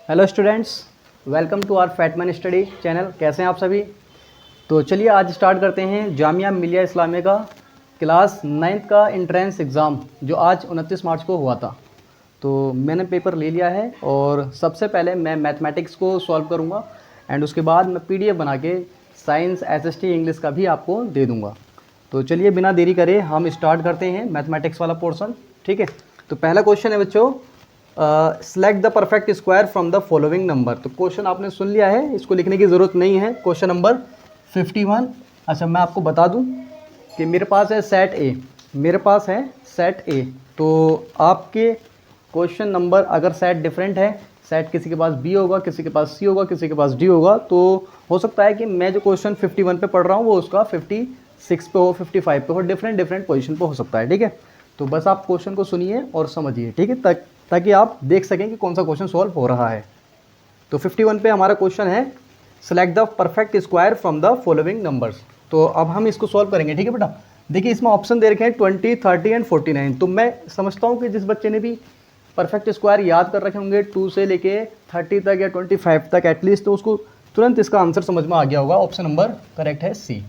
Hello students, welcome to our Fatman study channel. कैसे हैं आप सभी? तो चलिए आज स्टार्ट करते हैं जामिया मिलिया इस्लामिया का क्लास 9th का एंट्रेंस एग्ज़ाम जो आज 29 मार्च को हुआ था। तो मैंने पेपर ले लिया है और सबसे पहले मैं मैथमेटिक्स को सॉल्व करूंगा एंड उसके बाद मैं पीडीएफ बना के साइंस एसएसटी इंग्लिश का भी आपको दे दूंगा। तो चलिए बिना देरी करे हम स्टार्ट करते हैं मैथमेटिक्स वाला पोर्शन। ठीक है, तो पहला क्वेश्चन है बच्चों, select the perfect square from the following number. तो क्वेश्चन आपने सुन लिया है, इसको लिखने की ज़रूरत नहीं है। Question number 51। अच्छा, मैं आपको बता दूं कि मेरे पास है सेट ए, मेरे पास है सेट ए। तो आपके क्वेश्चन नंबर अगर सेट डिफरेंट है, सेट किसी के पास बी होगा, किसी के पास सी होगा, किसी के पास डी होगा, तो हो सकता है कि मैं जो क्वेश्चन 51 पे पढ़ रहा हूँ वो उसका 56 पे हो, 55 पे हो, डिफरेंट पोजीशन पे हो सकता है। ठीक है, तो बस आप क्वेश्चन को सुनिए और समझिए। ठीक है, ताकि आप देख सकें कि कौन सा क्वेश्चन सॉल्व हो रहा है। तो 51 पे हमारा क्वेश्चन है select the perfect square from the following numbers. तो अब हम इसको सॉल्व करेंगे। ठीक है बेटा, देखिए इसमें ऑप्शन दे रखे हैं 20, 30 एंड 49। तो मैं समझता हूँ कि जिस बच्चे ने भी परफेक्ट स्क्वायर याद कर रखे होंगे 2 से लेके 30 तक या 25 तक एटलीस्ट, तो उसको तुरंत इसका आंसर समझ में आ गया होगा। ऑप्शन नंबर करेक्ट है सी,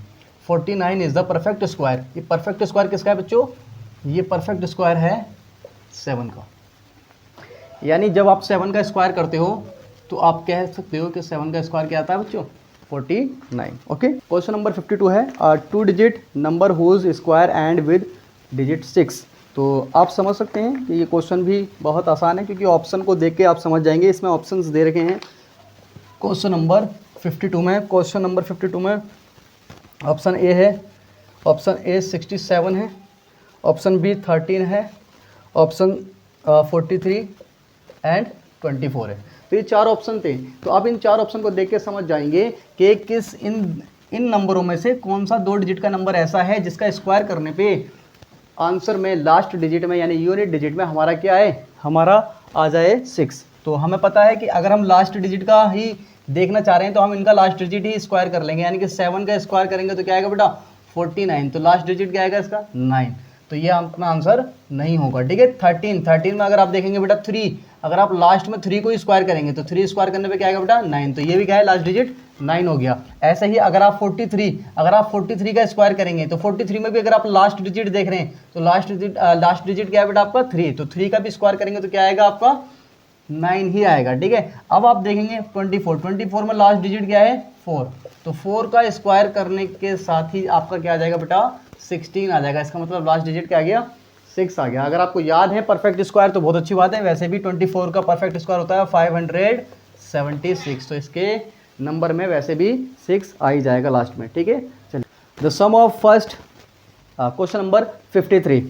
49 इज द परफेक्ट स्क्वायर। ये परफेक्ट स्क्वायर किसका है बच्चों? ये परफेक्ट स्क्वायर है 7 का। यानी जब आप 7 का स्क्वायर करते हो तो आप कह सकते हो कि 7 का स्क्वायर क्या आता है बच्चों? 49। ओके, क्वेश्चन नंबर 52 है 2 digit number whose square end with digit 6। तो आप समझ सकते हैं कि ये क्वेश्चन भी बहुत आसान है, क्योंकि ऑप्शन को देख के आप समझ जाएंगे। इसमें ऑप्शंस दे रखे हैं क्वेश्चन नंबर 52 में। क्वेश्चन नंबर 52 में ऑप्शन ए है, ऑप्शन ए 67 है, ऑप्शन बी 13 है, ऑप्शन 43 एंड 24 है। तो ये 4 ऑप्शन थे। तो आप इन 4 ऑप्शन को देख के समझ जाएंगे कि किस इन नंबरों में से कौन सा 2 डिजिट का नंबर ऐसा है जिसका स्क्वायर करने पे आंसर में लास्ट डिजिट में यानी यूनिट डिजिट में हमारा क्या है, हमारा आ जाए 6। तो हमें पता है कि अगर हम लास्ट डिजिट का ही देखना चाह रहे हैं तो हम इनका लास्ट डिजिट ही स्क्वायर कर लेंगे। यानी कि 7 का स्क्वायर करेंगे तो क्या आएगा बेटा? 49। तो लास्ट डिजिट क्या आएगा इसका? 9। तो ये अपना आंसर नहीं होगा। ठीक है, 13 में अगर आप देखेंगे बेटा 3, अगर आप लास्ट में 3 को स्क्वायर करेंगे तो 3 स्क्वायर करने पे क्या आएगा बेटा? 9। तो ये भी क्या है? लास्ट डिजिट 9 हो गया। ऐसे ही अगर आप 43 का स्क्वायर करेंगे तो 43 में भी अगर आप लास्ट डिजिट देख रहे हैं तो लास्ट डिजिट क्या है बेटा आपका? 3। तो 3 का भी स्क्वायर करेंगे तो क्या आएगा आपका? 9 ही आएगा। ठीक है, अब आप देखेंगे 24 में लास्ट डिजिट क्या है? 4। तो 4 का स्क्वायर करने के साथ ही आपका क्या आ जाएगा बेटा? 16 आ जाएगा। इसका मतलब लास्ट डिजिट क्या आ गया? 6 आ गया। अगर आपको याद है परफेक्ट स्क्वायर तो बहुत अच्छी बात है। वैसे भी 24 का परफेक्ट स्क्वायर होता है 576। तो इसके नंबर में वैसे भी 6 आ ही जाएगा लास्ट में। ठीक है, चलिए the sum of first question number 53,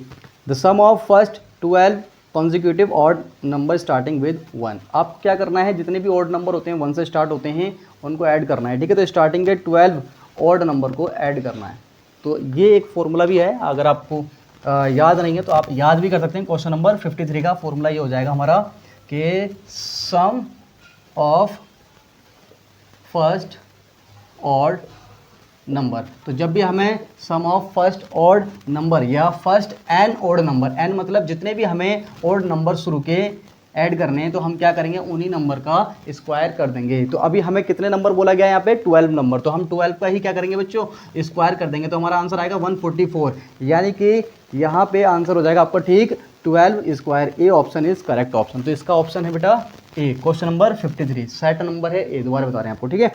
the sum of first 12 consecutive odd number starting with 1। आप क्या करना है, जितने भी ऑड नंबर होते हैं 1 से स्टार्ट होते हैं उनको ऐड करना है। ठीक है, तो स्टार्टिंग के 12 ऑड नंबर को ऐड करना है। तो ये एक फॉर्मूला भी है, अगर आपको याद नहीं है तो आप याद भी कर सकते हैं। क्वेश्चन नंबर 53 का फॉर्मूला ये हो जाएगा हमारा कि sum of first odd number. तो जब भी हमें sum of first odd number या first n odd number, n मतलब जितने भी हमें ऑड नंबर शुरू के ऐड करने हैं, तो हम क्या करेंगे? उन्हीं नंबर का स्क्वायर कर देंगे। तो अभी हमें कितने नंबर बोला गया है यहाँ पे? 12 नंबर। तो हम 12 का ही क्या करेंगे बच्चों? स्क्वायर कर देंगे। तो हमारा आंसर आएगा 144। यानी कि यहाँ पे आंसर हो जाएगा आपका ठीक 12 square. A option is correct option. तो इसका ऑप्शन है बेटा ए। क्वेश्चन नंबर 53 सेट नंबर है ए, दोबारा बता रहे हैं आपको। ठीक है,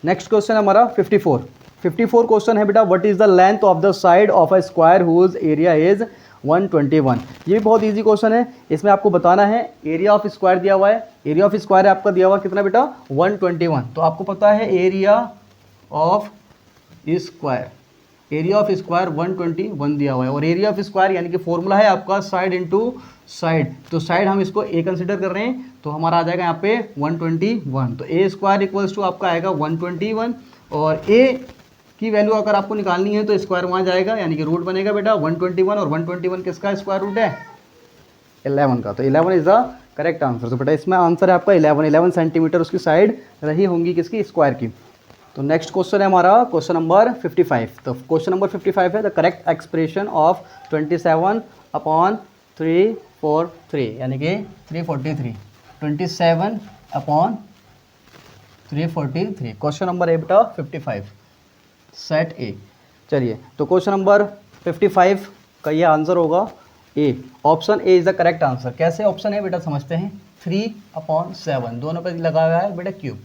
नेक्स्ट क्वेश्चन हमारा 54 क्वेश्चन है बेटा, what is the length of the side of a square whose area is 121। ये बहुत इजी क्वेश्चन है। इसमें आपको बताना है एरिया ऑफ स्क्वायर दिया हुआ है। एरिया ऑफ स्क्वायर आपका दिया हुआ कितना बेटा? 121। तो आपको पता है area of square, area of square 121 दिया हुआ है। और एरिया ऑफ स्क्वायर यानी कि फॉर्मूला है आपका साइड इंटू साइड। तो साइड हम इसको ए कंसिडर कर रहे हैं तो हमारा आ जाएगा यहाँ पे 121। तो ए स्क्वायर इक्वल्स टू आपका आएगा 121। और ए की वैल्यू अगर आपको निकालनी है तो स्क्वायर वहाँ जाएगा, यानी कि रूट बनेगा बेटा 121। और 121 किसका स्क्वायर रूट है? 11 का। तो 11 इज द करेक्ट आंसर। तो बेटा इसमें आंसर है आपका 11 सेंटीमीटर उसकी साइड रही होंगी किसकी? स्क्वायर की। तो नेक्स्ट क्वेश्चन है हमारा क्वेश्चन नंबर 55। तो क्वेश्चन नंबर 55 है द करेक्ट एक्सप्रेशन ऑफ 27/343 यानी कि 343। 27 अपॉन 343। क्वेश्चन नंबर ए बेटा 55, सेट ए। चलिए तो क्वेश्चन नंबर 55 का ये आंसर होगा A. Option A is the correct answer. कैसे ऑप्शन है बेटा समझते हैं। 3/7 दोनों पे लगा हुआ है बेटा क्यूब,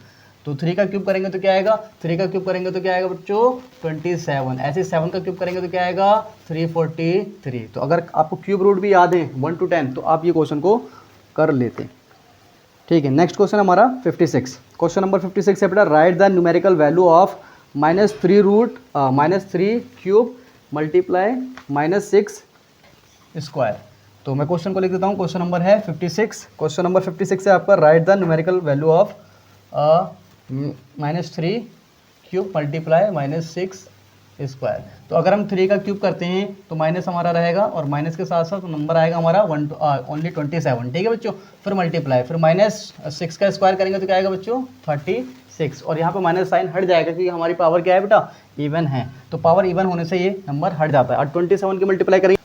तो 3 का क्यूब करेंगे तो क्या आएगा, 3 का क्यूब करेंगे तो क्या आएगा बच्चों 27। ऐसे 7 का क्यूब करेंगे तो क्या आएगा 343। तो अगर आपको क्यूब रूट भी याद है 1 to 10 तो आप ये क्वेश्चन को कर लेते। ठीक है, नेक्स्ट क्वेश्चन हमारा 56। क्वेश्चन नंबर 56 है बेटा, right the numerical value of -3 cube multiply -6 square. तो मैं क्वेश्चन को लिख देता हूँ। क्वेश्चन नंबर है 56। क्वेश्चन नंबर 56 है आपका, right the numerical value of -3 cube multiply -6 square. तो अगर हम 3 का क्यूब करते हैं तो माइनस हमारा रहेगा, और माइनस के साथ साथ नंबर आएगा हमारा ओनली 27। ठीक है बच्चों, फिर मल्टीप्लाई, फिर -6 का स्क्वायर करेंगे तो क्या आएगा बच्चों 36। और यहाँ पे माइनस साइन हट जाएगा क्योंकि हमारी पावर क्या है बेटा इवन है, तो पावर इवन होने से ये नंबर हट जाता है। और 27 की मल्टीप्लाई करेंगे,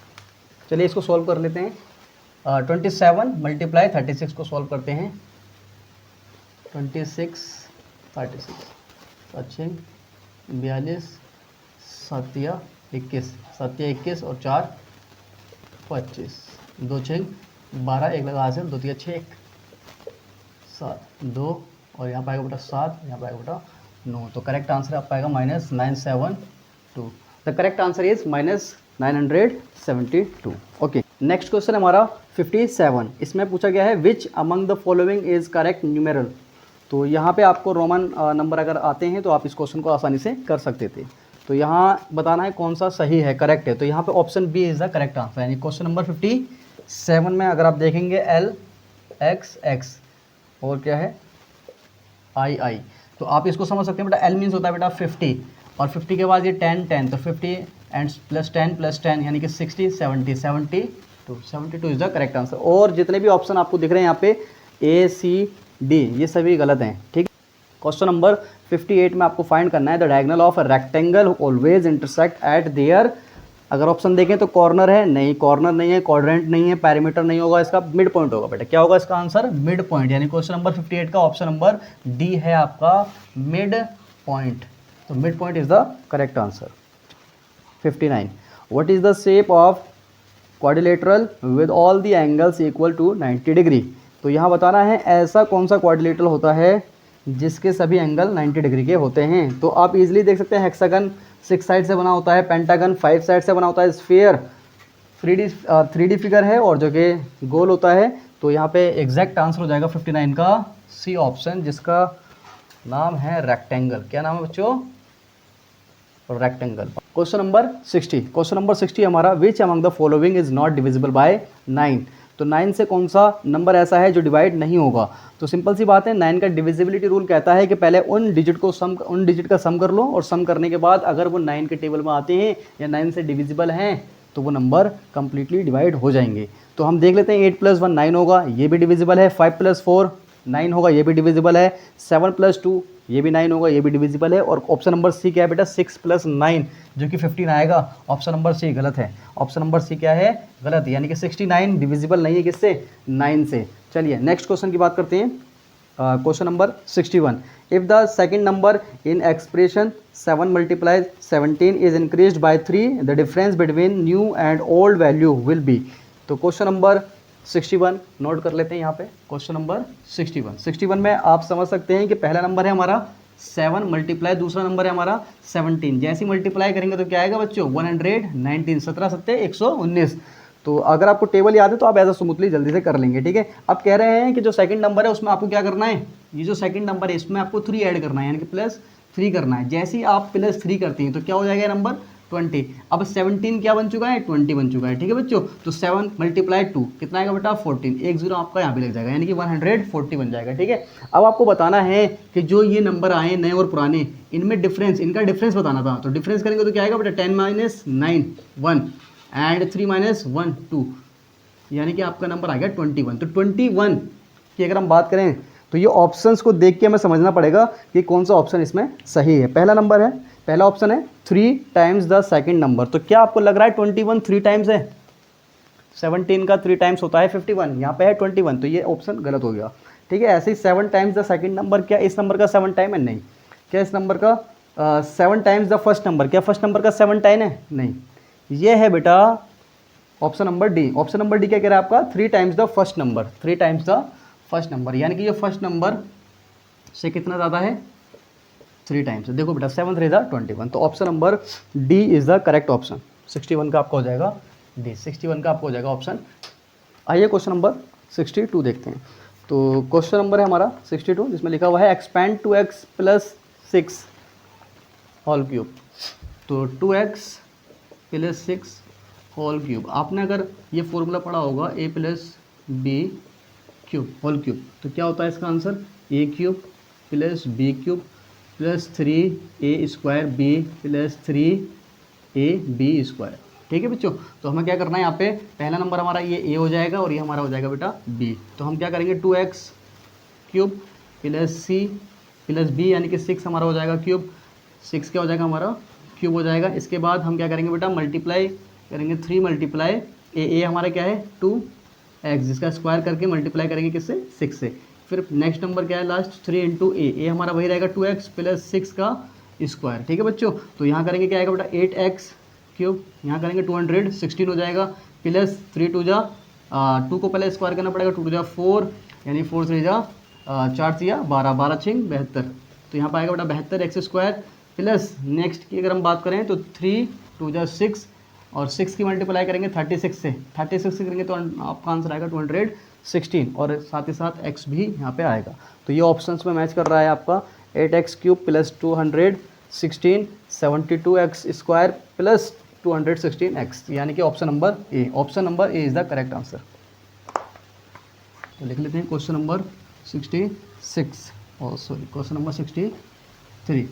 चलिए इसको सॉल्व कर लेते हैं। 27 मल्टीप्लाई 36 को सॉल्व करते हैं। 26 36 अच्छे 42 7 या 21 7 या 21 और 4 25 2 6 12 एक लगा हासिल 2 3 6 7 2 और यहाँ पाएगा बेटा 7, यहाँ पाएगा बेटा 9। तो करेक्ट आंसर आप पाएगा -972। The correct answer is -972। Okay, next question हमारा 57। इसमें पूछा गया है which among the following is correct numeral. तो यहाँ पे आपको रोमन नंबर अगर आते हैं तो आप इस क्वेश्चन को आसानी से कर सकते थे। तो यहाँ बताना है कौन सा सही है, करेक्ट है। तो यहाँ पे option B is the correct answer. यानी क्वेश्चन नंबर 57 में अगर आप देखेंगे LXX और क्या है II, तो आप इसको समझ सकते हैं बेटा। L मीन्स होता है बेटा 50, और 50 के बाद ये 10 तो 50 एंड +10 यानी कि 60 70 72 इज़ द करेक्ट आंसर। और जितने भी ऑप्शन आपको दिख रहे हैं यहाँ पे ACD ये सभी गलत हैं। ठीक, क्वेश्चन नंबर 58 में आपको फाइंड करना है the diagonal of a rectangle always intersect at there. अगर ऑप्शन देखें तो कॉर्नर है, नहीं कॉर्नर नहीं है, क्वाड्रेंट नहीं है, पैरामीटर नहीं होगा, इसका मिड पॉइंट होगा बेटा। क्या होगा इसका आंसर मिड पॉइंट। यानी क्वेश्चन नंबर 58 का ऑप्शन नंबर डी है आपका मिड पॉइंट। तो mid point is the correct answer. 59 what is the shape of quadrilateral with all the angles equal to 90 degree. तो यहाँ बताना है ऐसा कौन सा क्वाड्रिलेटरल होता है जिसके सभी एंगल 90 डिग्री के होते हैं। तो आप इजीली देख सकते हैं हेक्सागन 6 साइड से बना होता है, पेंटागन 5 साइड से बना होता है, स्फीयर 3D फिगर है और जो कि गोल होता है। तो यहाँ पे एग्जैक्ट आंसर हो जाएगा 59 का सी ऑप्शन, जिसका नाम है रेक्टेंगल। क्या नाम है बच्चों rectangle. Question number 60। Question number 60 हमारा which among the following is not divisible by 9। तो 9 से कौन सा नंबर ऐसा है जो डिवाइड नहीं होगा। तो सिंपल सी बात है, 9 का डिविजिबिलिटी रूल कहता है कि पहले उन डिजिट का सम कर लो, और सम करने के बाद अगर वो 9 के टेबल में आते हैं या 9 से डिविजिबल हैं तो वो नंबर कंप्लीटली डिवाइड हो जाएंगे। तो हम देख लेते हैं 8 + 1 9 होगा, ये भी डिविजिबल है। 5 + 4 9 होगा, ये भी डिविजिबल है। 7 + 2 ये भी 9 होगा, ये भी डिविजिबल है। और ऑप्शन नंबर सी क्या है बेटा 6 + 9 जो कि 15 आएगा। ऑप्शन नंबर सी गलत है। ऑप्शन नंबर सी क्या है गलत, यानी कि 69 डिविजिबल नहीं है किससे 9 से। चलिए नेक्स्ट क्वेश्चन की बात करते हैं। Question number 61 if the second number in expression 7 × 17 is increased by 3 the difference between new and old value will be. तो क्वेश्चन नंबर 61 नोट कर लेते हैं यहाँ पे। क्वेश्चन नंबर 61 में आप समझ सकते हैं कि पहला नंबर है हमारा 7 मल्टीप्लाई, दूसरा नंबर है हमारा 17। जैसे मल्टीप्लाई करेंगे तो क्या आएगा बच्चों 119 17 7 119। तो अगर आपको टेबल याद है तो आप ऐसा स्मूथली जल्दी से कर लेंगे। ठीक है, अब कह रहे हैं कि जो सेकंड नंबर है उसमें आपको क्या करना है, ये जो सेकंड नंबर है इसमें आपको 3 ऐड करना है, यानी कि +3 करना है। जैसे ही आप +3 करते हैं तो क्या हो जाएगा नंबर 20। अब 17 क्या बन चुका है 20 बन चुका है। ठीक है बच्चों, तो 7 × 2 कितना आएगा बेटा 14। 1 0 आपका यहाँ पे लग जाएगा, यानी कि 140 बन जाएगा। ठीक है, अब आपको बताना है कि जो ये नंबर आए नए और पुराने इनमें डिफरेंस, इनका डिफरेंस बताना था। तो डिफरेंस करेंगे तो क्या आएगा बेटा 10 - 9 1 एंड 3 - 1 2, यानी कि आपका नंबर आ गया 21। तो 21 की अगर हम बात करें तो ये ऑप्शंस को देख के हमें समझना पड़ेगा कि कौन सा ऑप्शन इसमें सही है। पहला नंबर है, पहला ऑप्शन है 3 टाइम्स द सेकंड नंबर। तो क्या आपको लग रहा है 21 3 टाइम्स है? 17 का 3 टाइम्स होता है 51, यहाँ पे है 21, तो ये ऑप्शन गलत हो गया। ठीक है। ऐसे ही 7 टाइम्स द सेकंड नंबर, क्या इस नंबर का 7 टाइम है? नहीं। क्या इस नंबर का 7 टाइम्स द फर्स्ट नंबर, क्या फर्स्ट नंबर का 7 टाइम है? नहीं। ये है बेटा option number D. Option number D क्या कह रहा है आपका? 3 times the first number, 3 times the first number, यानी कि ये फर्स्ट नंबर से कितना ज़्यादा है? 3 टाइम्स। देखो बेटा 7 3 ज़ा 21, तो option number D is the correct option. 61 का आपका हो जाएगा डी, 61 का आपको हो जाएगा ऑप्शन। आइए क्वेश्चन नंबर 62 देखते हैं। तो क्वेश्चन नंबर है हमारा 62, जिसमें लिखा हुआ है expand 2x plus 6 whole cube. तो 2x प्लस 6 होल क्यूब, आपने अगर ये फॉर्मूला पढ़ा होगा a plus b cube whole cube, तो क्या होता है इसका आंसर? a cube plus b cube plus 3a square b plus 3ab square. ठीक है बच्चों, तो हमें क्या करना है यहाँ पे? पहला नंबर हमारा ये a हो जाएगा और ये हमारा हो जाएगा बेटा b। तो हम क्या करेंगे? 2x cube plus c plus b, यानी कि 6 हमारा हो जाएगा क्यूब, 6 क्या हो जाएगा हमारा? क्यूब हो जाएगा। इसके बाद हम क्या करेंगे बेटा? मल्टीप्लाई करेंगे 3 मल्टीप्लाई a हमारा क्या है? 2x, जिसका स्क्वायर करके मल्टीप्लाई करेंगे किससे? 6 से। फिर नेक्स्ट नंबर क्या है लास्ट? 3 इंटू a हमारा वही रहेगा 2x प्लस 6 का स्क्वायर। ठीक है बच्चों, तो यहाँ करेंगे क्या आएगा बेटा? 8x क्यूब, यहाँ करेंगे 216 हो जाएगा, प्लस 3 2 जा 2 को पहले स्क्वायर करना पड़ेगा, 2 2 जा 4, यानी 4 3 जा 4 3 12, 12 6 72, तो यहाँ पर आएगा बेटा 72x स्क्वायर। प्लस नेक्स्ट की अगर हम बात करें तो 3 2 जा 6 और 6 की मल्टीप्लाई करेंगे 36 से, 36 से करेंगे तो आपका आंसर आएगा 216, और साथ ही साथ x भी यहाँ पे आएगा। तो ये ऑप्शंस में मैच कर रहा है आपका 8x cube plus 216 72x square plus 216x, यानी कि option number A. Option number A is the correct answer. तो लिख लेते हैं क्वेश्चन नंबर 66, और sorry question number 63।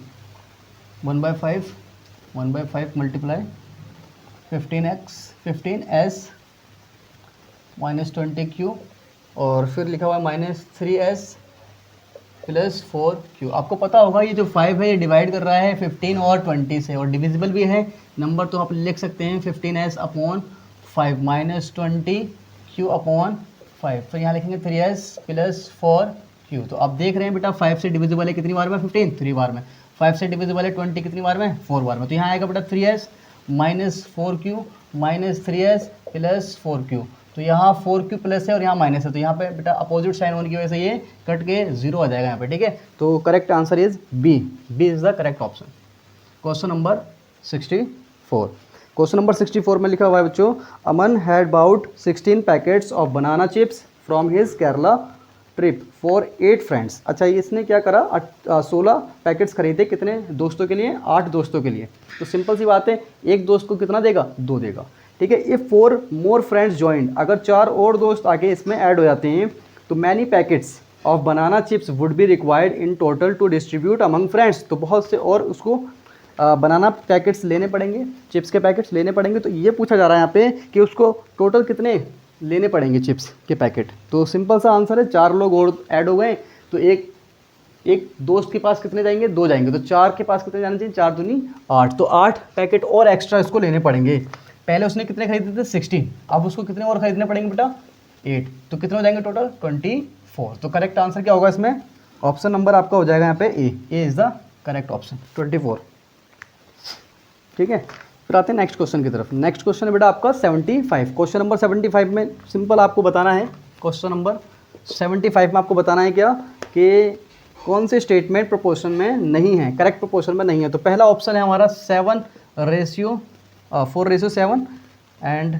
1/5 multiply 15s minus 20 Q, और फिर लिखा हुआ है -3s प्लस 4q। आपको पता होगा ये जो 5 है ये डिवाइड कर रहा है 15 और 20 से, और डिविजिबल भी है नंबर, तो आप लिख सकते हैं 15s upon 5 minus 20q upon 5। तो यहाँ लिखेंगे 3s प्लस 4q। तो आप देख रहे हैं बेटा 5 से डिविजिबल है कितनी बार में? 15 3 बार में। 5 से डिविजिबल है 20 कितनी बार में? 4 बार में। तो यहाँ आएगा बेटा 3s minus 4q minus 3s plus 4q। तो यहाँ 4q प्लस है और यहाँ माइनस है, तो यहाँ पे बेटा अपोजिट साइन होने की वजह से ये कट के 0 आ जाएगा यहाँ पे। ठीक है, तो correct answer is B. B is the correct option. Question number 64। Question number 64 में लिखा हुआ है बच्चों, Aman had bought 16 packets of banana chips from his Kerala trip for 8 friends. अच्छा, इसने क्या करा? 16 पैकेट्स खरीदे, कितने दोस्तों के लिए? 8 दोस्तों के लिए। तो सिंपल सी बात है, एक दोस्त को कितना देगा? 2 देगा। ठीक है, इफ़ 4 मोर फ्रेंड्स ज्वाइंड, अगर 4 और दोस्त आके इसमें ऐड हो जाते हैं, तो many packets of banana chips would be required in total two distribute among friends. तो बहुत से और उसको बनाना पैकेट्स लेने पड़ेंगे, चिप्स के पैकेट्स लेने पड़ेंगे। तो ये पूछा जा रहा है यहाँ पे कि उसको टोटल कितने लेने पड़ेंगे चिप्स के पैकेट। तो सिंपल सा आंसर है, 4 लोग और ऐड हो गए, तो एक दोस्त के पास कितने जाएंगे? 2 जाएंगे। तो 4 के पास कितने जाने चाहिए? 4 दूनी 8, तो 8 पैकेट और एक्स्ट्रा इसको लेने पड़ेंगे। पहले उसने कितने खरीदे थे? 16, अब उसको कितने और खरीदने पड़ेंगे बेटा? 8, तो कितने हो जाएंगे टोटल? 24। तो करेक्ट आंसर क्या होगा इसमें? ऑप्शन नंबर आपका हो जाएगा यहाँ पे ए इज़ द करेक्ट ऑप्शन, 24। ठीक है, फिर आते हैं नेक्स्ट क्वेश्चन की तरफ। नेक्स्ट क्वेश्चन है बेटा आपका 75। क्वेश्चन नंबर 75 में सिंपल आपको बताना है, क्वेश्चन नंबर 75 में आपको बताना है क्या कि कौन से स्टेटमेंट प्रोपोर्शन में नहीं है, करेक्ट प्रोपोर्शन में नहीं है। तो पहला ऑप्शन है हमारा 4:7 एंड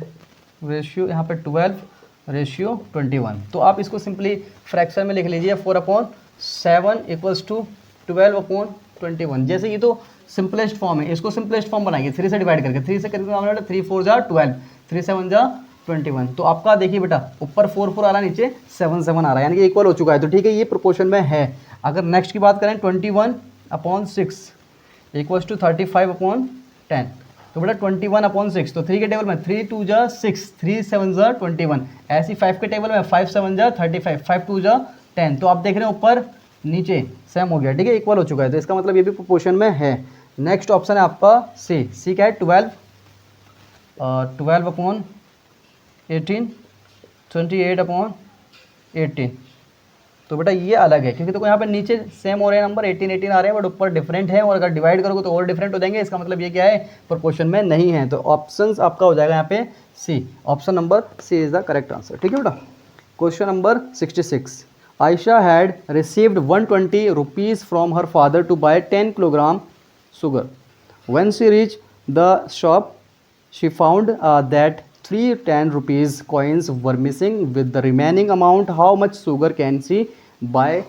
रेशियो यहाँ पे 12:21। तो आप इसको सिंपली फ्रैक्शन में लिख लीजिए, 4/7 = 12/21। जैसे ये तो सिंपलेस्ट फॉर्म है, इसको सिंपलेस्ट फॉर्म बनाइए 3 से डिवाइड करके। 3 से करके 3 4 जा 12, 3 7 जा 21। तो आपका देखिए बेटा ऊपर 4 4 आ रहा है, नीचे 7 7 आ रहा है, यानी कि इक्वल हो चुका है। तो ठीक है, ये प्रोपोर्शन में है। अगर नेक्स्ट की बात करें 21/6 = 35/10, तो बेटा 21/6, तो 3 के टेबल में 3 2 जा 6, 3 7 जा 21। ऐसी 5 के टेबल में 5 7 जा 35, 5 2 जा 10। तो आप देख रहे हैं ऊपर नीचे सेम हो गया। ठीक है, इक्वल हो चुका है, तो इसका मतलब ये भी प्रोपोर्शन में है। नेक्स्ट ऑप्शन है आपका सी क्या है? 12/18, 28/18। तो बेटा ये अलग है, क्योंकि देखो यहाँ पे नीचे सेम हो रहे हैं नंबर 18 आ रहे हैं, बट ऊपर डिफरेंट है, और अगर डिवाइड करोगे तो और डिफरेंट हो जाएंगे। इसका मतलब ये क्या है, प्रोपोर्शन में नहीं है। तो ऑप्शन आपका हो जाएगा यहाँ पे C, option number C is the correct answer. ठीक है बेटा। Question number 66, Ayesha had received 120 rupees from her father to buy 10 kilogram sugar. When she reached the shop, she found that 3 10 rupees coins were missing. With the remaining amount, how much sugar can she buy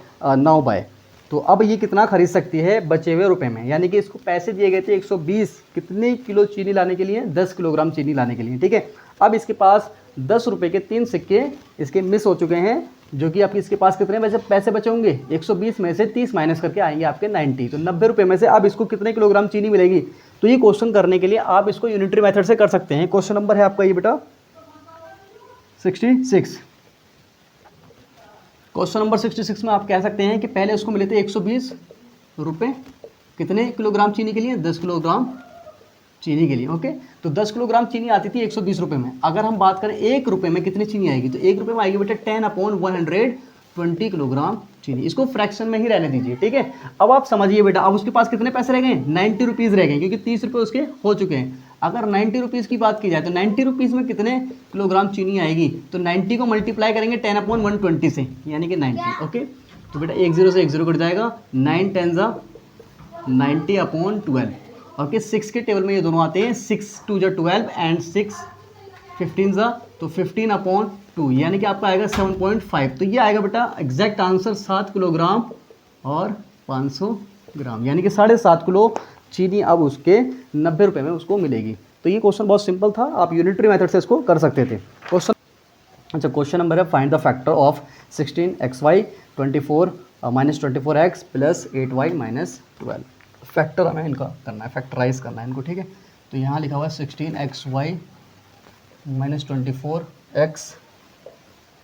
now buy? तो अब ये कितना खरीद सकती है बचे हुए रुपए में, यानी कि इसको पैसे दिए गए थे 120 कितने किलो चीनी लाने के लिए, 10 किलोग्राम चीनी लाने के लिए। ठीक है, अब इसके पास 10 रुपये के 3 सिक्के इसके मिस हो चुके हैं, जो कि आपके इसके पास कितने पैसे बचे होंगे, 120 में से 30 माइनस करके आएंगे आपके 90, तो 90 रुपये में से अब इसको कितने किलोग्राम चीनी मिलेगी। तो ये क्वेश्चन करने के लिए आप इसको यूनिटरी मेथड से कर सकते हैं। क्वेश्चन नंबर है आपका ये बेटा 66। क्वेश्चन नंबर 66 में आप कह सकते हैं कि पहले उसको मिले थे 120 रुपये कितने किलोग्राम चीनी के लिए, 10 किलोग्राम चीनी के लिए। ओके, तो 10 किलोग्राम चीनी आती थी 120 रुपये में। अगर हम बात करें 1 रुपये में कितनी चीनी आएगी, तो 1 रुपये में आएगी बेटा 10/120 किलोग्राम चीनी। इसको फ्रैक्शन में ही रहने दीजिए। ठीक है, अब आप समझिए बेटा, अब उसके पास कितने पैसे रह गए, 90 रुपीज़ रह गए, क्योंकि 30 रुपये उसके हो चुके हैं। अगर 90 रुपीज़ की बात की जाए तो 90 रुपीज़ में कितने किलोग्राम चीनी आएगी, तो 90 को मल्टीप्लाई करेंगे 10/120 से, यानी कि 90। ओके, तो बेटा 1 0 से 1 0 कट जाएगा, 9 10 90/12। ओके, 6 के टेबल में ये दोनों आते हैं, 6 2 12 एंड 6 15 तो 15/2, यानी कि आपका आएगा 7.5। तो ये आएगा बेटा एग्जैक्ट आंसर 7 किलोग्राम और 500 ग्राम, यानी कि 7.5 किलो चीनी अब उसके 90 रुपये में उसको मिलेगी। तो ये क्वेश्चन बहुत सिंपल था, आप यूनिटरी मेथड से इसको कर सकते थे। क्वेश्चन अच्छा, क्वेश्चन नंबर है find the factor of 16xy 24 -24x + 8y - 12। Factor हमें इनका करना है, फैक्टराइज करना है इनको। ठीक है, तो यहाँ लिखा हुआ है 16xy -24x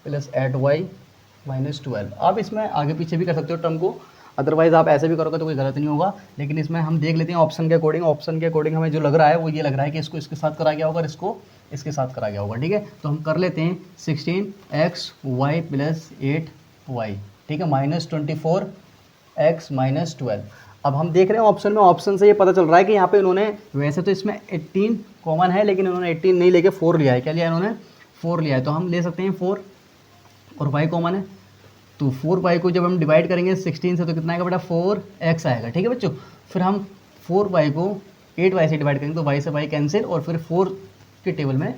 + 8y - 12। आप इसमें आगे पीछे भी कर सकते हो टर्म को, अदरवाइज़ आप ऐसे भी करोगे तो कोई गलत नहीं होगा। लेकिन इसमें हम देख लेते हैं ऑप्शन के अकॉर्डिंग। ऑप्शन के अकॉर्डिंग हमें जो लग रहा है वो ये लग रहा है कि इसको इसके साथ करा गया होगा और इसको इसके साथ करा गया होगा। ठीक है, तो हम कर लेते हैं 16xy + 8y, ठीक है, -24x - 12। अब हम देख रहे हैं ऑप्शन में, ऑप्शन से ये पता चल रहा है कि यहाँ पे इन्होंने, वैसे तो इसमें 18 कॉमन है, लेकिन इन्होंने 18 नहीं लेके 4 लिया है। क्या लिया है इन्होंने, 4 लिया है। तो हम ले सकते हैं 4, और y कॉमन है, तो 4y को जब हम डिवाइड करेंगे 16 से तो कितना आएगा बेटा, 4x आएगा। ठीक है बच्चों, फिर हम 4y को 8y से डिवाइड करेंगे तो y से y कैंसिल, और फिर 4 के टेबल में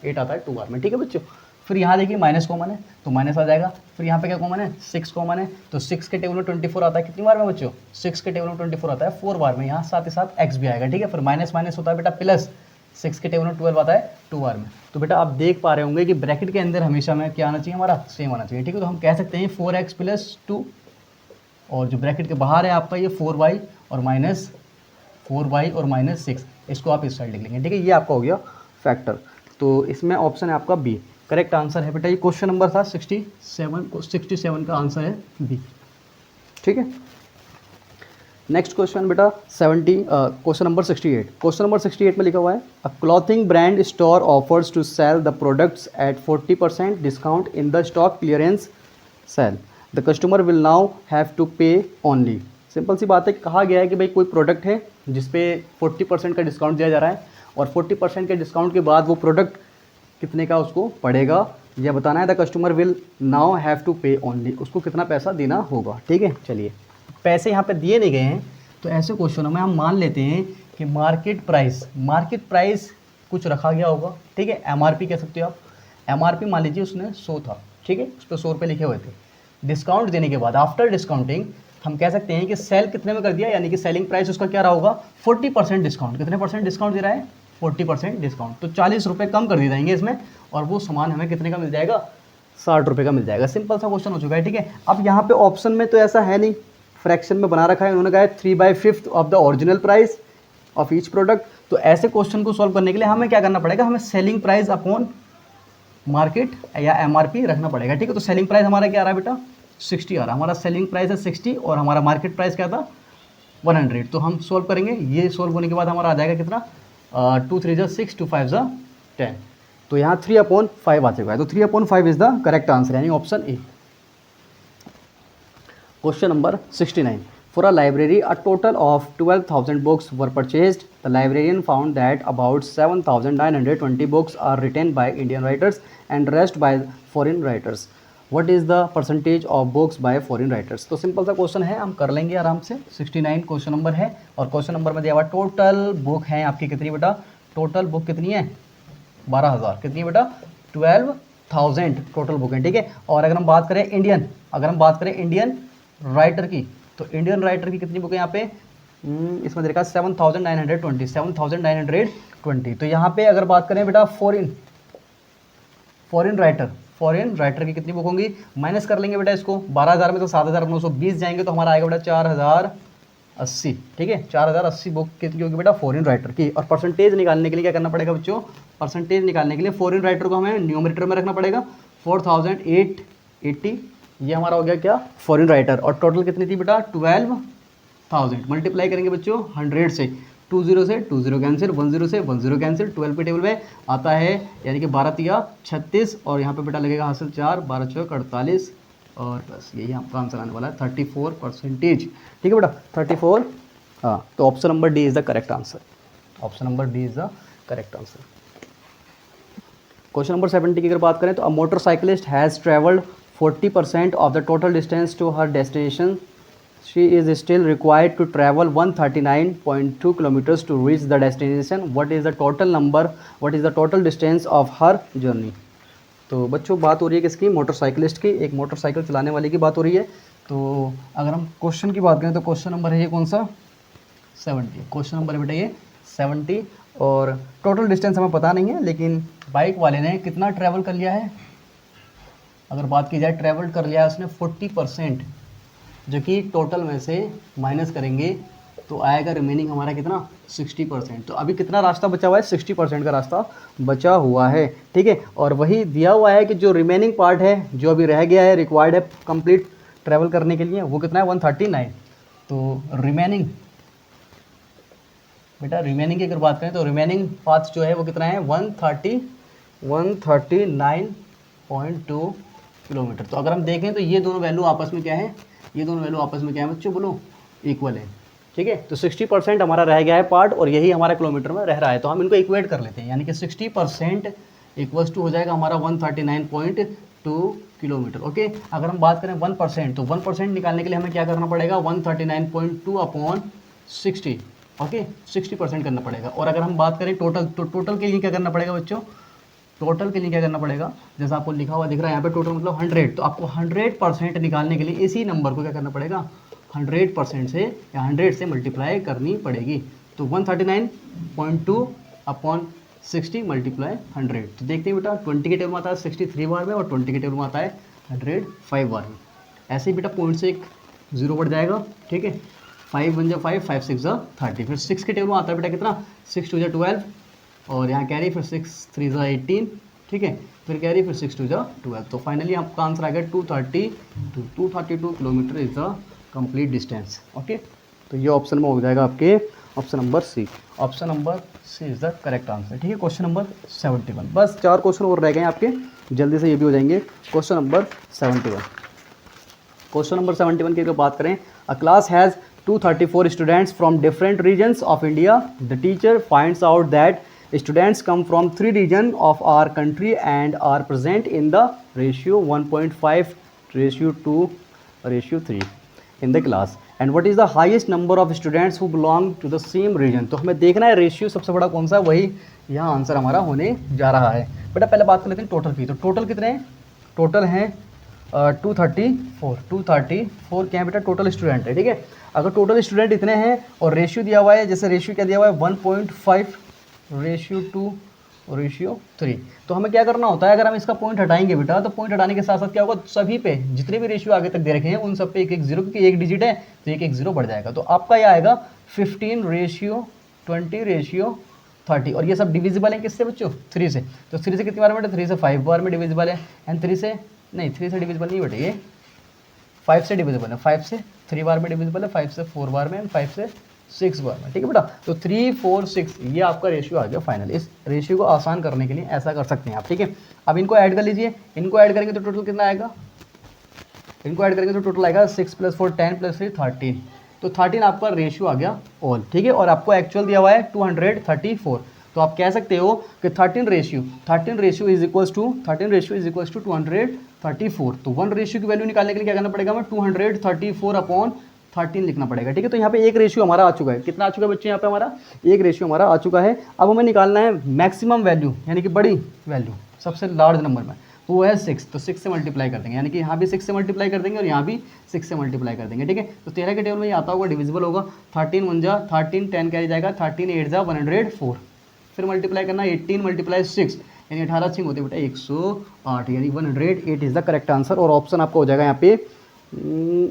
8 आता है 2 बार में। ठीक है बच्चों, फिर यहाँ देखिए माइनस कॉमन है तो माइनस आ जाएगा। फिर यहाँ पे क्या कॉमन है, 6 कॉमन है, तो 6 के टेबल में 24 आता है कितनी बार में बच्चों, 6 के टेबल में 24 आता है 4 बार में। यहाँ साथ ही साथ x भी आएगा। ठीक है, फिर माइनस माइनस होता है बेटा प्लस, 6 के टेबल में 12 आता है 2 बार में। तो बेटा आप देख पा रहे होंगे कि ब्रैकेट के अंदर हमेशा में क्या आना चाहिए, हमारा सेम आना चाहिए। ठीक है, तो हम कह सकते हैं 4x + 2, और जो ब्रैकेट के बाहर है आपका ये 4y और -6, इसको आप इस साइड लिख लेंगे। ठीक है, ये आपका हो गया फैक्टर। तो इसमें ऑप्शन है आपका बी, करेक्ट आंसर है बेटा। ये क्वेश्चन नंबर था 67 का आंसर है बी। ठीक है, नेक्स्ट क्वेश्चन बेटा क्वेश्चन नंबर 68। क्वेश्चन नंबर 68 में लिखा हुआ है, a clothing brand store offers to sell the products at 40% discount in the stock clearance sale, the customer will now have to pay only. Simple सी बात है, कहा गया है कि भाई कोई प्रोडक्ट है जिसपे 40% का डिस्काउंट दिया जा रहा है, और 40% के डिस्काउंट के बाद वो प्रोडक्ट कितने का उसको पड़ेगा यह बताना है। The customer will now have to pay only, उसको कितना पैसा देना होगा। ठीक है, चलिए पैसे यहाँ पे दिए नहीं गए हैं, तो ऐसे क्वेश्चनों में हम मान लेते हैं कि मार्केट प्राइस कुछ रखा गया होगा। ठीक है, MRP कह सकते हो आप। MRP मान लीजिए उसने 100 था, ठीक है, उस पर 100 रुपये लिखे हुए थे। डिस्काउंट देने के बाद आफ्टर डिस्काउंटिंग हम कह सकते हैं कि सेल कितने में कर दिया, यानी कि सेलिंग प्राइस उसका क्या रहा होगा, 40% डिस्काउंट। कितने % डिस्काउंट दे रहा है, 40% डिस्काउंट, तो 40 रुपये कम कर दिए जाएंगे इसमें, और वो सामान हमें कितने का मिल जाएगा, 60 रुपये का मिल जाएगा। सिंपल सा क्वेश्चन हो चुका है। ठीक है, अब यहाँ पे ऑप्शन में तो ऐसा है नहीं, फ्रैक्शन में बना रखा है उन्होंने, कहा है 3/5 of the original price of each product. तो ऐसे क्वेश्चन को सॉल्व करने के लिए हमें क्या करना पड़ेगा, हमें सेलिंग प्राइस अपॉन मार्केट या MRP रखना पड़ेगा। ठीक है, तो सेलिंग प्राइस हमारा क्या आ रहा है बेटा, 60 आ रहा है, हमारा सेलिंग प्राइस है 60, और हमारा मार्केट प्राइस क्या था 100। तो हम सॉल्व करेंगे, ये सॉल्व होने के बाद हमारा आ जाएगा कितना, 2 3 6, 2 5 10। तो यहाँ 3/5 आ चुका है, तो 3/5 इज द करेक्ट आंसर, यानी option A. Question number 69. For a library, a total of 12,000 books were purchased. The librarian found that about 7,920 books are written by Indian writers and rest by foreign writers. What is the percentage of books by foreign writers? तो simple सा question है, हम कर लेंगे आराम से. 69 question number है और क्वेश्चन नंबर में दिया हुआ टोटल बुक है आपकी कितनी बेटा? टोटल बुक कितनी है? 12,000. कितनी बेटा? 12,000 टोटल बुक है. ठीक है. और अगर हम बात करें इंडियन राइटर की, तो इंडियन राइटर की कितनी बुक है यहाँ पे? इसमें देखा 7,920. तो यहाँ पे अगर बात करें बेटा फॉरेन राइटर की कितनी बुक होंगी? माइनस कर लेंगे बेटा इसको. 12,000 में तो 7,920 जाएंगे तो हमारा आएगा बेटा 4,080. ठीक है. 4,080 बुक कितनी होगी बेटा? फॉरेन राइटर की. और परसेंटेज निकालने के लिए क्या करना पड़ेगा बच्चों? परसेंटेज निकालने के लिए फॉरेन राइटर को हमें न्यूमरेटर में रखना पड़ेगा. 4,880 ये हमारा हो गया क्या? Foreign writer. और टोटल कितनी थी बेटा? 12,000. मल्टीप्लाई करेंगे बच्चों 100 से. 20 से 20 कैंसिल, 10 से 10 कैंसिल. 12 पे टेबल में आता है यानी कि 12 तिया 36 और यहाँ पे बेटा लगेगा हासिल 4, 12 चौक 48 और बस यही आपका आंसर आने वाला है 34%. ठीक है बेटा 34. हाँ, तो option number D is the correct answer. Option number D is the correct answer. Question number 70 की अगर बात करें तो a motorcyclist has travelled 40% of the total distance to her destination. She is still required to travel 139.2 kilometers to reach the destination. What is the total distance of her journey? तो बच्चों बात हो रही है किसकी? मोटरसाइकिलिस्ट की. एक motorcycle चलाने वाले की बात हो रही है. तो अगर हम क्वेश्चन की बात करें तो क्वेश्चन नंबर है ये कौन सा? 70. क्वेश्चन नंबर है बेटा ये 70. और टोटल डिस्टेंस हमें पता नहीं है, लेकिन बाइक वाले ने कितना ट्रैवल कर लिया है? अगर बात की जाए ट्रैवल कर लिया है उसने 40%, जो कि टोटल में से माइनस करेंगे तो आएगा रिमेनिंग हमारा कितना? 60%. तो अभी कितना रास्ता बचा हुआ है? 60% का रास्ता बचा हुआ है. ठीक है. और वही दिया हुआ है कि जो रिमेनिंग पार्ट है, जो अभी रह गया है, रिक्वायर्ड है कंप्लीट ट्रैवल करने के लिए, वो कितना है? 139. तो रिमेनिंग बेटा रिमेनिंग की अगर बात करें तो रिमेनिंग पाथ जो है वो कितना है? 139.2 किलोमीटर. तो अगर हम देखें तो ये दोनों वैल्यू आपस में क्या है? बच्चों बोलो? इक्वल है. ठीक है. तो 60% हमारा रह गया है पार्ट और यही हमारा किलोमीटर में रह रहा है. तो हम इनको इक्वेट कर लेते हैं, यानी कि 60% इक्वल्स टू हो जाएगा हमारा 139.2 किलोमीटर. ओके. अगर हम बात करें 1%, तो 1% निकालने के लिए हमें क्या करना पड़ेगा? 139.2 अपॉन 60. ओके. 60% करना पड़ेगा. और अगर हम बात करें टोटल, तो टोटल के लिए क्या करना पड़ेगा बच्चों? टोटल के लिए क्या करना पड़ेगा? जैसा आपको लिखा हुआ दिख रहा है यहाँ पे टोटल मतलब 100. तो आपको 100% निकालने के लिए इसी नंबर को क्या करना पड़ेगा? 100% से या 100 से मल्टीप्लाई करनी पड़ेगी. तो 139.2 अपॉन 60 मल्टीप्लाई 100. तो देखते हैं बेटा 20 के टेबल में आता है 63 बार में और 20 के टेबल में आता है 105 बार में. ऐसे ही बेटा पॉइंट से एक जीरो बढ़ जाएगा. ठीक है. 5 1 5, 5 6 30. फिर 6 के टेबल में आता है बेटा कितना? 6 2 12 और यहाँ कैरी, फिर 6 3 18. ठीक है. फिर कैरी, फिर 6 2 12. तो फाइनली आपका आंसर आ गया 232 kilometre is the complete distance. Okay. तो ये ऑप्शन में हो जाएगा आपके option number C. Option number C is the correct answer. ठीक है. Question number 71. बस 4 क्वेश्चन और रह गए हैं आपके, जल्दी से ये भी हो जाएंगे. Question number 71. क्वेश्चन नंबर 71 की अगर बात करें, a class has 234 students from different regions of India. The teacher finds out that students come from 3 regions of our country and are present in the ratio 1.5:2:3 in the class. And what is the highest number of students who belong to the same region? तो हमें देखना है ratio सबसे बड़ा कौन सा है, वही यहाँ आंसर हमारा होने जा रहा है. बेटा पहले बात कर लेते हैं टोटल की. तो टोटल कितने हैं? टोटल हैं 234 क्या है बेटा? टोटल स्टूडेंट है. ठीक है. अगर टोटल स्टूडेंट इतने हैं और रेशियो दिया हुआ है, जैसे रेशियो क्या दिया हुआ है? 1.5:2:3. तो हमें क्या करना होता है? अगर हम इसका पॉइंट हटाएंगे बेटा, तो पॉइंट हटाने के साथ साथ क्या होगा? सभी पे जितने भी रेशियो आगे तक दे रखे हैं उन सब पे 1 1 0, क्योंकि एक डिजिट है तो 1 1 0 बढ़ जाएगा. तो आपका यह आएगा 15:20:30. और ये सब डिविजिबल है किससे बच्चों? 3 से. तो 3 से कितनी बार बेटा? 3 से 5 बार में डिविजिबल है. एंड 3 से डिविजिबल नहीं बेटा, ये 5 से डिविजिबल है. 5 से 3 बार में डिविजिबल है, 5 से 4 बार में, एंड 5 से 6 बार में. ठीक है बेटा. तो 3 4 6 ये आपका रेशियो आ गया फाइनल. इस रेशियो को आसान करने के लिए ऐसा कर सकते हैं आप. ठीक है. अब इनको ऐड कर लीजिए. इनको ऐड करेंगे तो टोटल कितना आएगा? इनको ऐड करेंगे तो टोटल आएगा 6 + 4 10 + 3 13। तो 13 आपका रेशियो आ गया ऑल, ठीक है। और आपको एक्चुअल दिया हुआ है 234। तो आप कह सकते हो कि 13 रेशियो इज इक्वल्स टू 234। तो 1 रेशियो की वैल्यू निकालने के लिए क्या करना पड़ेगा, हमें 234/13 लिखना पड़ेगा, ठीक है। तो यहाँ पे एक रेशियो हमारा आ चुका है। कितना आ चुका है बच्चे, यहाँ पे हमारा एक रेशियो हमारा आ चुका है। अब हमें निकालना है मैक्सिमम वैल्यू, यानी कि बड़ी वैल्यू, सबसे लार्ज नंबर में, तो वो है 6। तो 6 से मल्टीप्लाई कर देंगे, यानी कि यहाँ भी 6 से मल्टीप्लाई कर देंगे और यहाँ भी 6 से मल्टीप्लाई कर देंगे, ठीक है। तो 13 के टेबल में ये आता होगा, डिविजिबल होगा। 13 × 1 = 13, 10 कैरी जाएगा, 13 × 8 = 104। फिर मल्टीप्लाई करना 18 × 6 यानी 18 6 होते बेटा 108, यानी 108 इज द करेक्ट आंसर। और ऑप्शन आपका हो जाएगा यहाँ पे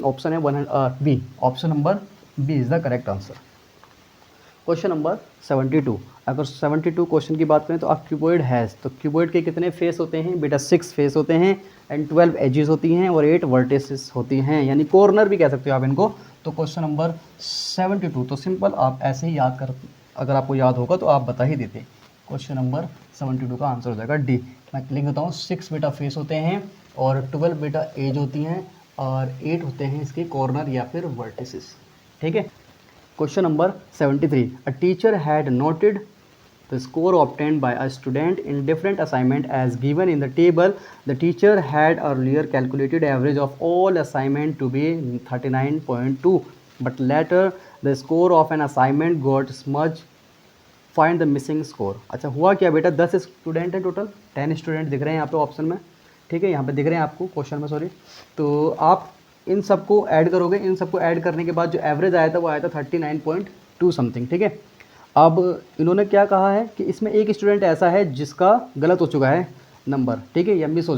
ऑप्शन है B, option number B is the correct answer. Question number 72। अगर 72 क्वेश्चन की बात करें तो अ क्यूबॉइड हैज़, तो क्यूबॉइड के कितने फेस होते हैं बेटा, 6 फेस होते हैं एंड 12 एजेस होती हैं और 8 वर्टिसेस होती हैं, यानी कॉर्नर भी कह सकते हो आप इनको। तो क्वेश्चन नंबर 72 तो सिंपल आप ऐसे ही याद कर, अगर आपको याद होगा तो आप बता ही देते। क्वेश्चन नंबर 72 का आंसर हो जाएगा डी। मैं लिख देता हूँ, 6 बेटा फेस होते हैं और 12 बेटा एज होती हैं और 8 होते हैं इसके कॉर्नर या फिर वर्टिसेस, ठीक है। Question number 73। A teacher had noted the score obtained by a student in different assignment as given in the table. The teacher had earlier calculated average of all assignment to be 39.2, but later the score of an assignment got smudged. Find the missing score. अच्छा हुआ क्या बेटा, 10 student हैं total, 10 student दिख रहे हैं यहाँ पे ऑप्शन में, ठीक है, यहाँ पे दिख रहे हैं आपको क्वेश्चन में, सॉरी। तो आप इन सबको ऐड करोगे, इन सबको ऐड करने के बाद जो एवरेज आया था वो आया था 39.2 समथिंग, ठीक है। अब इन्होंने क्या कहा है कि इसमें एक स्टूडेंट ऐसा है जिसका गलत हो चुका है नंबर, ठीक है, या मिस हो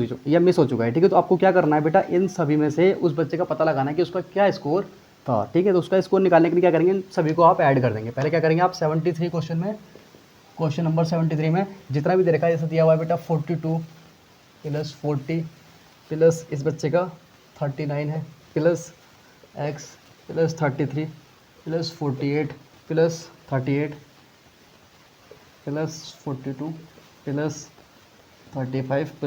चुका है, ठीक है। तो आपको क्या करना है बेटा, इन सभी में से उस बच्चे का पता लगाना है कि उसका क्या स्कोर था, ठीक है। तो उसका स्कोर निकालने के लिए क्या करेंगे, इन सभी को आप ऐड कर देंगे। पहले क्या करेंगे आप 73 क्वेश्चन में, क्वेश्चन नंबर 73 में जितना भी दे रखा है, जैसे दिया हुआ है बेटा 42 + 40 प्लस इस बच्चे का 39 है प्लस x + 33 + 48 + 38 + 42 + 35 +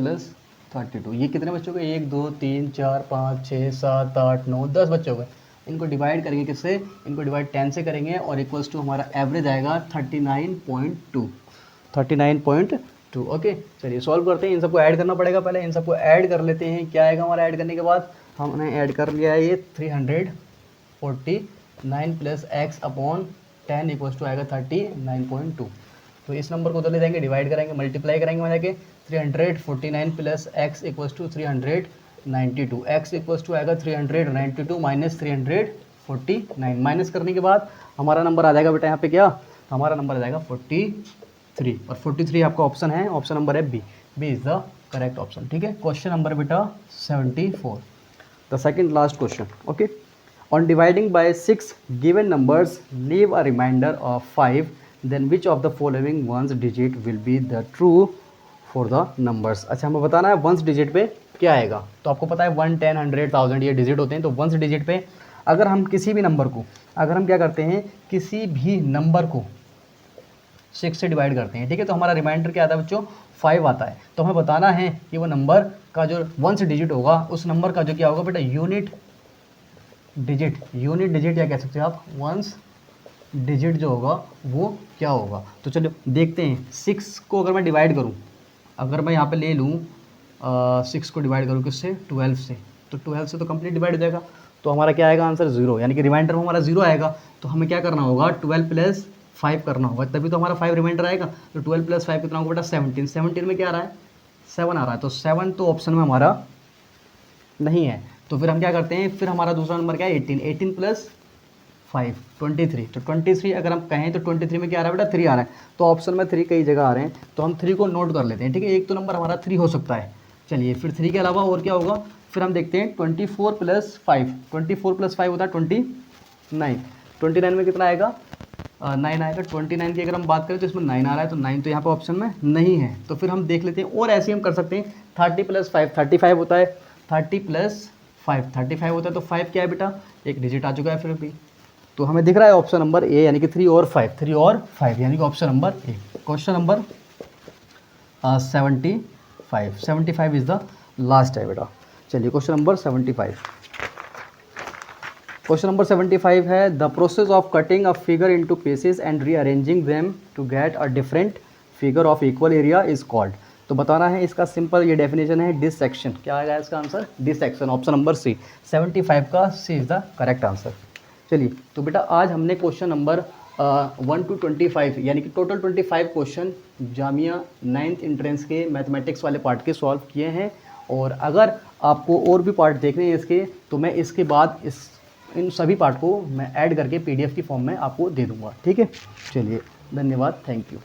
32। ये कितने बच्चों के, 1 2 3 4 5 6 7 8 9 10 बच्चे हो गए। इनको डिवाइड करेंगे किससे, इनको डिवाइड 10 से करेंगे और इक्वल्स टू हमारा एवरेज आएगा 39.2। ओके, चलिए सॉल्व करते हैं। इन सबको ऐड करना पड़ेगा, पहले इन सबको ऐड कर लेते हैं। क्या आएगा हमारा ऐड करने के बाद, हमने ऐड कर लिया है ये 349 + x/10 इक्वल्स टू आएगा 39.2। तो इस नंबर को उधर ले जाएंगे, डिवाइड करेंगे, मल्टीप्लाई करेंगे वहाँ जाके 349 + x equals to 392। x equals to आएगा 392 - 349। माइनस करने के बाद हमारा नंबर आ जाएगा बेटा यहाँ पे क्या, हमारा नंबर आ जाएगा 43। और 43 आपका ऑप्शन है, ऑप्शन नंबर है B is the correct option, ठीक है। क्वेश्चन नंबर बेटा 74, the second last question. Okay, on dividing by 6 given numbers leave a remainder of 5, then which of the following ones digit will be the true for the numbers. अच्छा, हमें बताना है ones digit पे क्या आएगा। तो आपको पता है 1 10 100 1000 ये डिजिट होते हैं। तो वंस डिजिट पे अगर हम किसी भी नंबर को, अगर हम क्या करते हैं, किसी भी नंबर को 6 से डिवाइड करते हैं, ठीक है, तो हमारा रिमाइंडर क्या आता है बच्चों, 5 आता है। तो हमें बताना है कि वो नंबर का जो वंस डिजिट होगा, उस नंबर का जो क्या होगा बेटा, यूनिट डिजिट या कह सकते हो आप वंस डिजिट जो होगा वो क्या होगा। तो चलो देखते हैं। 6 को अगर मैं डिवाइड करूँ, अगर मैं यहाँ पे ले लूँ 6 को डिवाइड करूँ किससे, 12 से, तो 12 से तो कंप्लीट डिवाइड हो जाएगा। तो हमारा क्या आएगा आंसर 0, यानी कि रिमाइंडर में हमारा 0 आएगा। तो हमें क्या करना होगा, 12 + 5 करना होगा, तभी तो हमारा 5 रिमाइंडर आएगा। तो 12 + 5 कितना होगा बेटा 17। 17 में क्या आ रहा है, 7 आ रहा है। तो 7 तो ऑप्शन में हमारा नहीं है। तो फिर हम क्या करते हैं, फिर हमारा दूसरा नंबर क्या है 18। 18 + 5 23। तो 23 अगर हम कहें तो 23 में क्या आ रहा है बेटा 3 आ रहा है। तो ऑप्शन में 3 कई जगह आ रहे हैं, तो हम 3 को नोट कर लेते हैं, ठीक है। एक तो नंबर हमारा 3 हो सकता है। चलिए फिर 3 के अलावा और क्या होगा, फिर हम देखते हैं 24 + 5। 24 + 5 होता है 29। 29 में कितना आएगा 9 आएगा। 29 की अगर हम बात करें तो इसमें 9 आ रहा है, तो 9 तो यहाँ पर ऑप्शन में नहीं है। तो फिर हम देख लेते हैं, और ऐसे हम कर सकते हैं 30 + 5 35 होता है। 30 + 5 35 होता है। तो 5 क्या है बेटा, एक डिजिट आ चुका है फिर भी। तो हमें दिख रहा है ऑप्शन नंबर ए, यानी कि 3 और 5 यानी कि option number A. Question number 75 is the last है बेटा। चलिए क्वेश्चन नंबर 75। क्वेश्चन नंबर 75 है the process of cutting a figure into pieces and rearranging them to get a different figure of equal area is called. तो बताना है इसका simple ये definition है डिसेक्शन। क्या आएगा इसका answer? Dissection, option number C. 75 का C is the correct answer. चलिए तो बेटा आज हमने क्वेश्चन नंबर 1 to 25 यानी कि total 25 question Jamia 9th entrance के मैथमेटिक्स वाले पार्ट के सॉल्व किए हैं। और अगर आपको और भी पार्ट देखने हैं इसके, तो मैं इसके बाद इन सभी पार्ट को मैं ऐड करके PDF की फॉर्म में आपको दे दूँगा। ठीक है, चलिए धन्यवाद, थैंक यू।